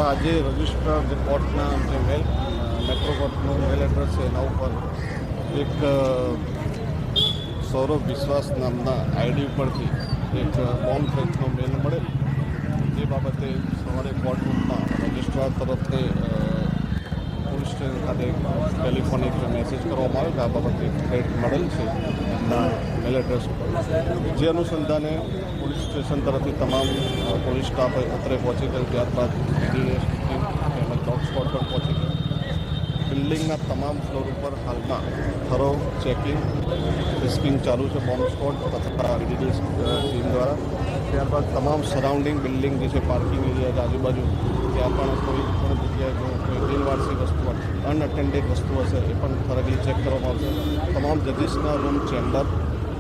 આજે રજિસ્ટર જે કોર્ટના જે મેટ્રો કોર્ટનું મેલ એડ્રેસ છે એના ઉપર એક સૌરભ વિશ્વાસ નામના આઈડી ઉપરથી એક બોમ્બ થ્રેટનો મેલ મળેલ, જે બાબતે સવારે કોર્ટરૂમમાં રજિસ્ટ્રાર તરફથી પોલીસ સ્ટેશન ખાતે ટેલિફોનિક મેસેજ કરવામાં આવ્યો કે આ બાબતે થ્રેટ મળેલ છે એમના મેલ એડ્રેસ ઉપર, જે અનુસંધાને પોલીસ સ્ટેશન તરફથી તમામ પોલીસ સ્ટાફ અત્રે પહોંચી ગયેલ. ત્યારબાદ ડીડીએસ ટીમ તેમજ ડોગ સ્કોડ પર પહોંચી ગઈ. બિલ્ડિંગના તમામ ફ્લોર ઉપર હાલમાં થરો ચેકિંગ રિસ્કિંગ ચાલુ છે બોમ્બ સ્કોડ તથા ડીડીએસ ટીમ દ્વારા. ત્યારબાદ તમામ સરાઉન્ડિંગ બિલ્ડિંગ જે છે, પાર્કિંગ એરિયા છે આજુબાજુ, ત્યાં પણ કોઈ પણ જગ્યાએ જો કોઈ બિનવારસી વસ્તુ અનઅટેન્ડેડ વસ્તુ હશે એ પણ થોરગલી ચેક કરવામાં આવશે. તમામ જજીસના રૂમ, ચેમ્બર,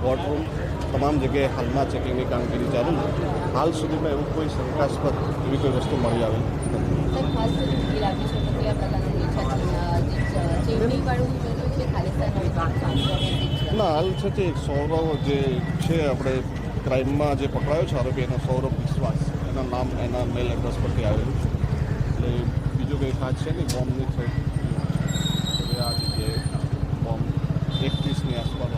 કોર્ટરૂમ તમામ જગ્યાએ હાલમાં ચેકિંગની કામગીરી ચાલુ છે. હાલ સુધીમાં એવું કોઈ શંકાસ્પદ એવી કોઈ વસ્તુ મળી આવેલ ના. હાલ છે તે સૌરવ જે છે આપણે ક્રાઇમમાં જે પકડાયો છે આરોપી, એનો સૌરભ વિશ્વાસ એના નામ એના મેલ એડ્રેસ પરથી આવેલું છે. એટલે બીજું કંઈ ખાસ છે નહીં. બોમ્બની થ્રેટ આ જગ્યાએ બોમ્બ 31ની આસપાસ